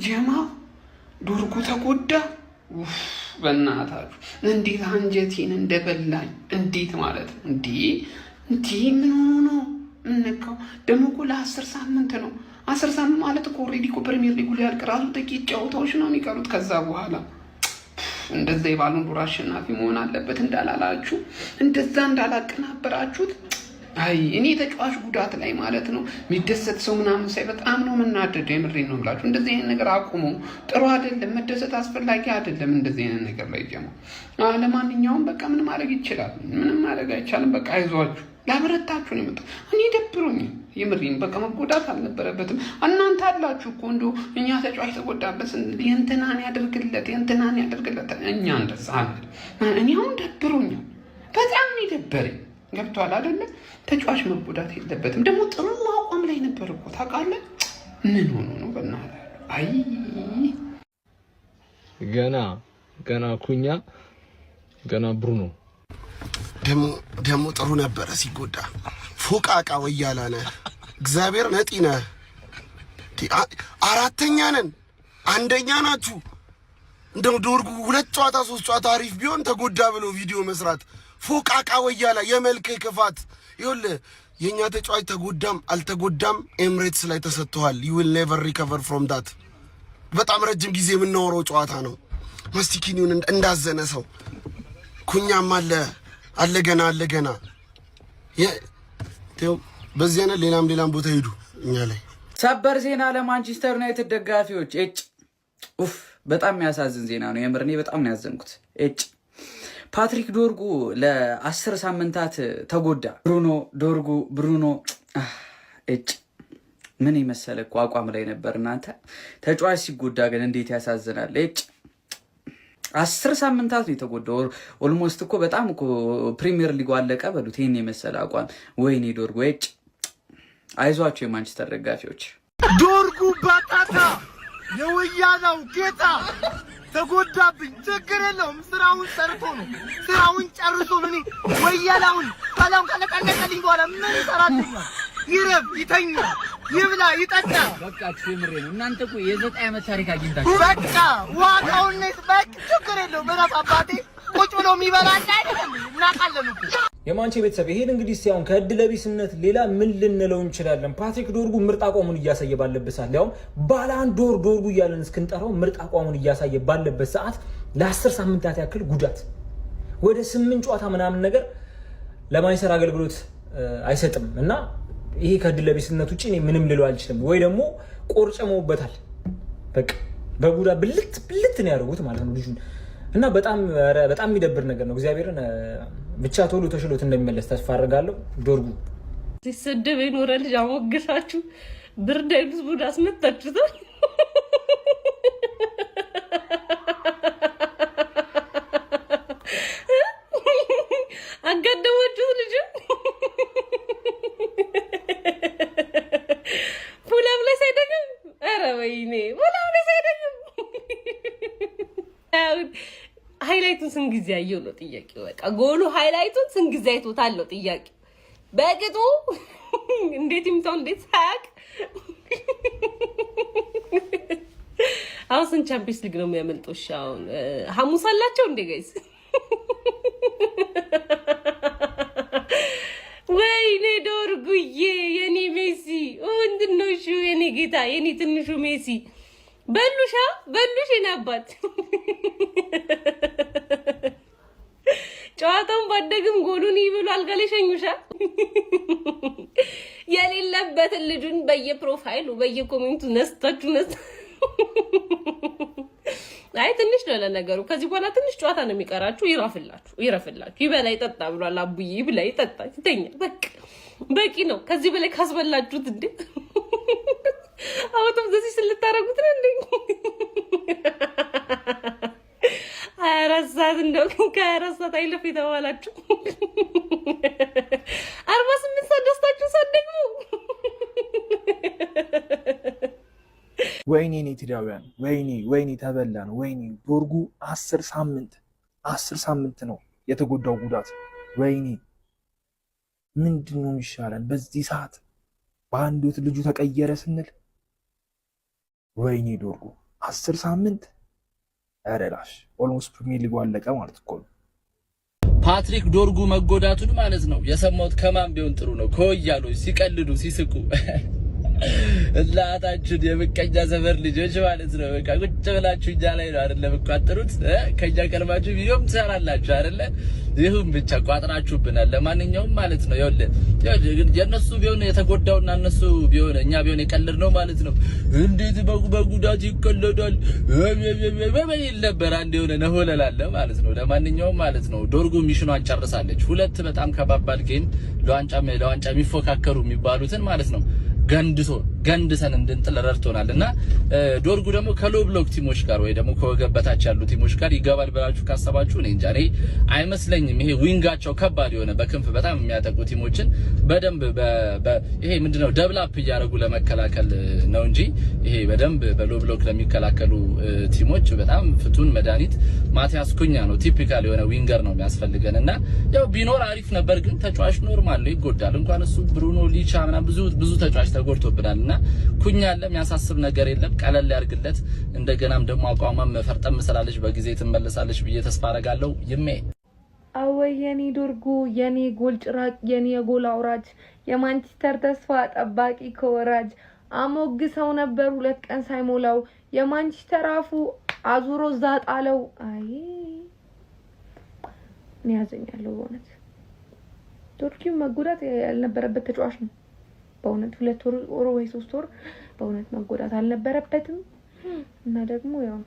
ጀማ ዶርጉ ተጎዳ። በእናታችሁ እንዴት አንጀቴን እንደበላኝ እንዴት ማለት ነው እንዴ ምን ሆኖ ምንነካው ደግሞ እኮ ለ10 ሳምንት ነው። 10 ሳምንት ማለት እኮ ኦልሬዲ እኮ ፕሪሚየር ሊጉ ሊያልቅ ራሱ ጥቂት ጨዋታዎች ነው የሚቀሩት። ከዛ በኋላ እንደዛ የባሉን ዱር አሸናፊ መሆን አለበት እንዳላላችሁ እንደዛ እንዳላቀናበራችሁት። አይ እኔ ተጫዋች ጉዳት ላይ ማለት ነው የሚደሰት ሰው ምናምን ሳይ በጣም ነው የምናደደው። የምሬን ነው ብላችሁ እንደዚህ አይነት ነገር አቁሙ። ጥሩ አይደለም፣ መደሰት አስፈላጊ አይደለም እንደዚህ አይነት ነገር ላይ ጀማ። ለማንኛውም በቃ ምን ማድረግ ይችላል? ምንም ማድረግ አይቻልም። በቃ አይዟችሁ፣ ላበረታችሁ ነው የመጣው። እኔ ደብሮኛል የምሬን። በቃ መጎዳት አልነበረበትም። እናንተ አላችሁ እኮ እንደው እኛ ተጫዋች ተጎዳበት የእንትናን ያደርግለት የእንትናን ያደርግለት። እኛ እንደዛ አይደል። እኔ አሁን ደብሮኛል፣ በጣም ነው የደበረኝ። ገብቷል አይደለ? ተጫዋች መጎዳት የለበትም። ደግሞ ጥሩ አቋም ላይ ነበር እኮ ታውቃለህ። ምን ሆኖ ነው በእናትህ? አይ ገና ኩኛ ገና ብሩኖ ደግሞ ጥሩ ነበረ ሲጎዳ። ፎቃቃ ወያላ ነህ፣ እግዚአብሔር ነጢ ነህ። አራተኛ ነን፣ አንደኛ ናችሁ። እንደው ዶርጉ 2 ጨዋታ 3 ጨዋታ አሪፍ ቢሆን ተጎዳ ብሎ ቪዲዮ መስራት ፎቃቃ ወያላ የመልክህ ክፋት። ይኸውልህ የእኛ ተጫዋች ተጎዳም አልተጎዳም ኤምሬትስ ላይ ተሰጥቷል። you will never recover from that። በጣም ረጅም ጊዜ የምናወራው ጨዋታ ነው። ማስቲኪኒውን እንዳዘነ ሰው ኩኛም አለ ገና በዚህ አይነት ሌላም ቦታ ሄዱ እኛ ላይ። ሰበር ዜና ለማንቸስተር ዩናይትድ ደጋፊዎች በጣም የሚያሳዝን ዜና ነው። የምር እኔ በጣም ነው ያዘንኩት። ፓትሪክ ዶርጉ ለ10 ሳምንታት ተጎዳ። ብሩኖ ምን ይመሰለ እኮ አቋም ላይ ነበር እናንተ። ተጫዋች ሲጎዳ ግን እንዴት ያሳዝናል። 10 ሳምንታት ነው የተጎዳው። ኦልሞስት እኮ በጣም እኮ ፕሪሚየር ሊጉ አለቀ በሉት። ይሄን የመሰለ አቋም። ወይኔ ዶርጉ አይዟችሁ የማንቸስተር ደጋፊዎች። ዶርጉ ባጣታ የወያናው ጌታ ተጎዳብኝ። ችግር የለውም፣ ስራውን ሰርቶ ነው። ስራውን ጨርሶ ነው። እኔ ወያላውን ሰላም ካለቀለቀልኝ በኋላ ምን ይሰራልኛል? ይረብ፣ ይተኛ፣ ይብላ፣ ይጠጣ። በቃችሁ የምሬ ነው። እናንተ እኮ የ9 ዓመት ታሪክ አግኝታችሁ በቃ ዋጋውን ነው። በቃ ችግር የለውም። በራስ አባቴ ቁጭ ብሎ የሚበላ አይደለም። እናቃለን እኮ የማንቼ ቤተሰብ። ይሄን እንግዲህ ሲያውን ከእድለቢስነት ሌላ ምን ልንለው እንችላለን? ፓትሪክ ዶርጉ ምርጥ አቋሙን እያሳየ ባለበት ሰዓት ላይ አሁን ባላን ዶርጉ እያለን እስክንጠራው ምርጥ አቋሙን እያሳየ ባለበት ሰዓት ለ10 ሳምንታት ያክል ጉዳት ወደ 8 ጨዋታ ምናምን ነገር ለማንቸስተር አገልግሎት አይሰጥም እና ይሄ ከእድለቢስነት ውጪ እኔ ምንም ልለው አልችልም። ወይ ደግሞ ቆርጨመውበታል። በቃ በጉዳ ብልት ነው ያደረጉት ማለት ነው ልጁን እና በጣም የሚደብር ነገር ነው። እግዚአብሔርን ብቻ ቶሎ ተሽሎት እንደሚመለስ ተስፋ አደርጋለሁ። ዶርጉ ሲሰደብ የኖረ ልጅ አሞግሳችሁ ብርድ አይሉስ ቡድ አስመታችሁታል። አጋደማችሁት ልጅ ፉላም ላይ ሳይደግም ኧረ ወይኔ ፉላም ላይ ሳይደግም ሃይላይቱን ስንት ጊዜ አየው ነው ጥያቄው። በቃ ጎሉ ሃይላይቱን ስንት ጊዜ አይቶታል ነው ጥያቄው። በቅጡ እንዴት ይምታው እንዴት ሳያቅ። አሁን ስንት ቻምፒየንስ ሊግ ነው የሚያመልጠው? እሺ አሁን ሐሙስ አላቸው እንዴ ጋይስ? ወይኔ ዶርጉዬ የኔ ሜሲ ምንድነው? እሺ የኔ ጌታ የኔ ትንሹ ሜሲ በሉሽ የኔ አባት። ጨዋታውን ባደግም ጎሉን ይብሉ አልጋ ላይ ሸኙሻ። የሌለበትን ልጁን በየፕሮፋይሉ በየኮሜንቱ ነስታችሁ አይ ትንሽ ነው ለነገሩ። ከዚህ በኋላ ትንሽ ጨዋታ ነው የሚቀራችሁ። ይረፍላችሁ። ይበላ ይጠጣ ብሏል አቡዬ። ይብላ ይጠጣ ይተኛ። በቂ ነው። ከዚህ በላይ ካስበላችሁት እንዴ አውቶም ዘሲ ስለታረጉት ነው እንዴ? 24 ሰዓት እንደው ከ24 ሰዓት አይለፍ የተባላችሁ 48 ሰዓት ደስታችሁ ሳትደግሙ። ወይኔ ኔትዳውያን ወይኔ ተበላን። ወይኔ ዶርጉ 10 ሳምንት ነው የተጎዳው ጉዳት። ወይኔ ምንድነው ይሻላል በዚህ ሰዓት? በአንድ ወት ልጁ ተቀየረ ስንል ወይኔ ዶርጉ 10 ሳምንት አረላሽ ኦልሞስት ፕሪሚየር ሊጉ አለቀ ማለት እኮ ነው። ፓትሪክ ዶርጉ መጎዳቱን ማለት ነው የሰማሁት ከማን ቢሆን ጥሩ ነው? ከወያሎች ሲቀልዱ ሲስቁ እላታችን የምቀኛ ሰፈር ልጆች ማለት ነው። በቃ ቁጭ ብላችሁ እኛ ላይ ነው አይደለም የምትቋጥሩት፣ ከኛ ቀርባችሁ ቪዲዮም ትሰራላችሁ አይደለ? ይሁን ብቻ ቋጥራችሁብናል። ለማንኛውም ማለት ነው የነሱ ቢሆን የተጎዳውና እነሱ ቢሆን እኛ ቢሆን የቀልድ ነው ማለት ነው። እንዴት በጉዳት ይቀለዳል በሚል ነበር አንድ የሆነ ነሆለላለ ማለት ነው። ለማንኛውም ማለት ነው ዶርጉ ሚሽኗን ጨርሳለች። ሁለት በጣም ከባባድ ጌም ለዋንጫ የሚፎካከሩ የሚባሉትን ማለት ነው ገንድሰን እንድንጥል ረድቶናልና ዶርጉ ደግሞ ከሎ ብሎክ ቲሞች ጋር ወይ ደግሞ ከወገብ በታች ያሉ ቲሞች ጋር ይገባል ብላችሁ ካሰባችሁ እኔ እንጃ አይመስለኝም። ይሄ ዊንጋቸው ከባድ የሆነ በክንፍ በጣም የሚያጠቁ ቲሞችን በደንብ ይሄ ምንድነው ደብል አፕ እያደረጉ ለመከላከል ነው እንጂ ይሄ በደንብ በሎ ብሎክ ለሚከላከሉ ቲሞች በጣም ፍቱን መድኃኒት ማቲያስ ኩኛ ነው። ቲፒካል የሆነ ዊንገር ነው የሚያስፈልገንና ያው ቢኖር አሪፍ ነበር፣ ግን ተጫዋች ኖርማል ነው ይጎዳል። እንኳን እሱ ብሩኖ ሊቻ ምናምን ብዙ ተጫዋች ተጎድቶብናልና ኩኛ አለ የሚያሳስብ ነገር የለም። ቀለል ያርግለት። እንደገናም ደግሞ አቋሟም መፈርጠም መስላለች በጊዜ ትመለሳለች ብዬ ተስፋ አረጋለሁ። ይሜ አወይ የኔ ዶርጉ የኔ ጎል ጭራቅ የኔ ጎል አውራጅ የማንቸስተር ተስፋ ጠባቂ ከወራጅ አሞግሰው ነበር 2 ቀን ሳይሞላው የማንቸስተር አፉ አዙሮ ዛጣለው። አይ እኔ ያዘኛለሁ በእውነት ዶርጊው መጎዳት ያልነበረበት ተጫዋች ነው። በእውነት 2 ወር ወይ 3 ወር በእውነት መጎዳት አልነበረበትም። እና ደግሞ ያው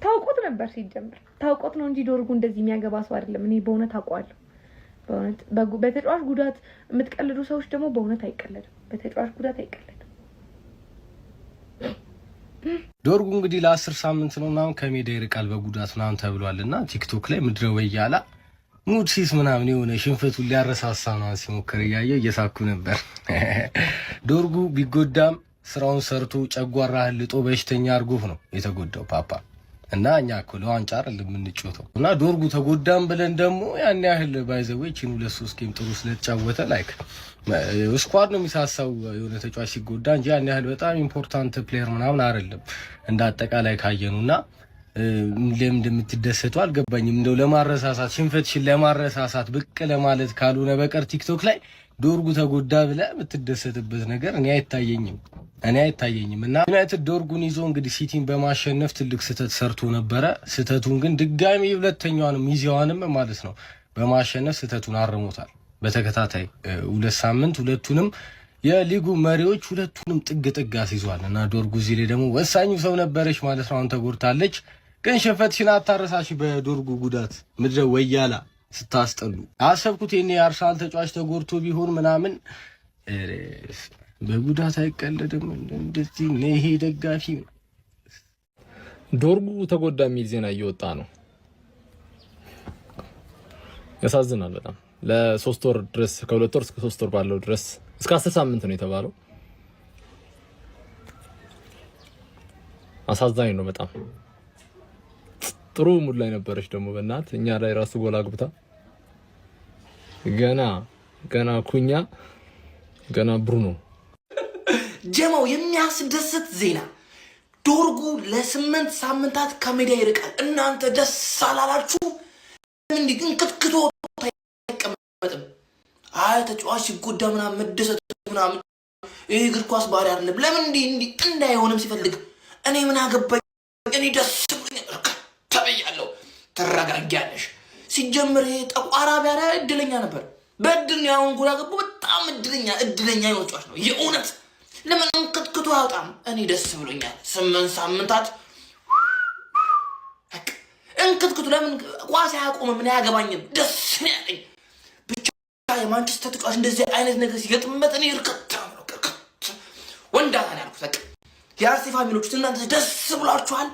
ታውቆት ነበር ሲጀምር ታውቆት ነው እንጂ ዶርጉ እንደዚህ የሚያገባ ሰው አይደለም። እኔ በእውነት አውቀዋለሁ። በእውነት በተጫዋች ጉዳት የምትቀልዱ ሰዎች ደግሞ በእውነት አይቀለድም። በተጫዋች ጉዳት አይቀለድም። ዶርጉ እንግዲህ ለ10 ሳምንት ነው ምናምን ከሜዳ ይርቃል በጉዳት ምናምን ተብሏልና ቲክቶክ ላይ ምድረ ወያላ ሙድ ሲስ ምናምን የሆነ ሽንፈቱን ሊያረሳሳ ነው ሲሞክር እያየው እየሳኩ ነበር። ዶርጉ ቢጎዳም ስራውን ሰርቶ ጨጓራህን ልጦ በሽተኛ አርጎፍ ነው የተጎዳው ፓፓ እና እኛ እኮ ለዋንጫ አይደለም የምንጮተው። እና ዶርጉ ተጎዳም ብለን ደግሞ ያን ያህል ባይዘዌች 2-3 ጌም ጥሩ ስለተጫወተ ላይክ ስኳድ ነው የሚሳሳው የሆነ ተጫዋች ሲጎዳ እንጂ ያን ያህል በጣም ኢምፖርታንት ፕሌየር ምናምን አይደለም እንደ አጠቃላይ ካየኑና ለምን እንደምትደሰቱ አልገባኝም። እንደው ለማረሳሳት ሽንፈትሽን ለማረሳሳት ብቅ ለማለት ካልሆነ በቀር ቲክቶክ ላይ ዶርጉ ተጎዳ ብለህ የምትደሰትበት ነገር እኔ አይታየኝም። እና ዩናይትድ ዶርጉን ይዞ እንግዲህ ሲቲን በማሸነፍ ትልቅ ስህተት ሰርቶ ነበረ። ስህተቱን ግን ድጋሚ ሁለተኛዋንም ይዘዋንም ማለት ነው በማሸነፍ ስህተቱን አርሞታል። በተከታታይ 2 ሳምንት ሁለቱንም የሊጉ መሪዎች ሁለቱንም ጥግ አስይዟል። እና ዶርጉ እዚህ ላይ ደግሞ ወሳኙ ሰው ነበረች ማለት ነው። አሁን ተጎድታለች፣ ግን ሽንፈትሽን አታረሳሽ በዶርጉ ጉዳት ምድረ ወያላ ስታስጠሉ አሰብኩት። የኔ አርሰናል ተጫዋች ተጎድቶ ቢሆን ምናምን በጉዳት አይቀለድም እንደዚህ ነው። ይሄ ደጋፊ ዶርጉ ተጎዳ የሚል ዜና እየወጣ ነው። ያሳዝናል በጣም። ለ3 ወር ድረስ ከ2 ወር እስከ 3 ወር ባለው ድረስ እስከ 10 ሳምንት ነው የተባለው። አሳዛኝ ነው በጣም። ጥሩ ሙድ ላይ ነበረች ደግሞ በእናት እኛ ላይ ራሱ ጎል አግብታ ገና ኩኛ ገና ብሩኖ ጀማው የሚያስደስት ዜና ዶርጉ ለ8 ሳምንታት ከሜዳ ይርቃል። እናንተ ደስ አላላችሁ? እንዴ ግን ክትክቶ አይቀመጥም። አይ ተጫዋች ሲጎዳ ምናምን መደሰት ምናምን ይሄ እግር ኳስ ባህሪ አይደለም። ለምን እንዲህ እንዳይሆንም ሲፈልግ እኔ ምን አገባኝ? እኔ ደስ ብሎኛል ተበያለሁ። ተረጋጊያለሽ። ሲጀምር ይሄ ጠቋራ ቢያራ እድለኛ ነበር። በእድል ነው ያውን ጎል አገባው። በጣም እድለኛ ተጫዋች ነው የእውነት። ለምን ክትክቶ አያወጣም? እኔ ደስ ብሎኛል። 8 ሳምንታት እንክትክቱ ለምን ኳስ አያቆምም? ምን አያገባኝም። ደስ ያለኝ ብቻ የማንቸስተር ተጫዋች እንደዚህ አይነት ነገር ሲገጥምበት እኔ እርክታ ነው ወንዳታ ያልኩት። በቃ የአርሴ ፋሚሊዎች እናንተ ደስ ብሏችኋል።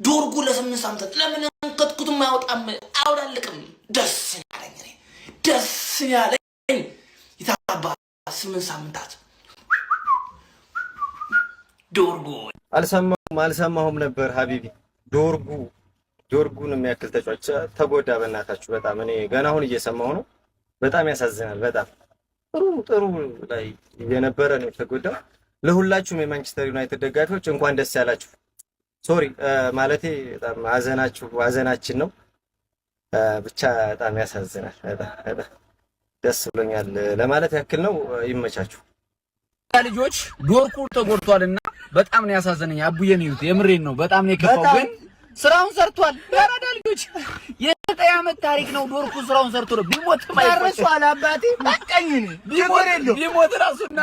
ዶርጉ ለ8 ሳምንታት ለምን እንክትክቱም አያወጣም? አውዳልቅም። ደስ ያለኝ ይታባ 8 ሳምንታት ዶርጉ አልሰማሁም ነበር ሀቢቢ። ዶርጉን የሚያክል ተጫዋች ተጎዳ። በእናታችሁ በጣም እኔ ገና አሁን እየሰማሁ ነው። በጣም ያሳዝናል። በጣም ጥሩ ላይ የነበረ ነው የተጎዳው። ለሁላችሁም የማንቸስተር ዩናይትድ ደጋፊዎች እንኳን ደስ ያላችሁ። ሶሪ ማለቴ በጣም ሀዘናችን ነው። ብቻ በጣም ያሳዝናል። በጣም ደስ ብሎኛል ለማለት ያክል ነው። ይመቻችሁ ልጆች። ዶርኩ ተጎድቷልና በጣም ነው ያሳዘነኝ። አቡዬን ይዩት፣ የምሬን ነው። በጣም ነው የከፋው፣ ግን ስራውን ሰርቷል። ያራዳ ልጆች የ9 ዓመት ታሪክ ነው። ዶርኩ ስራውን ሰርቶ ነው ቢሞት ማይፈርሷል። አባቴ በቃኝ ቢሞት ራሱና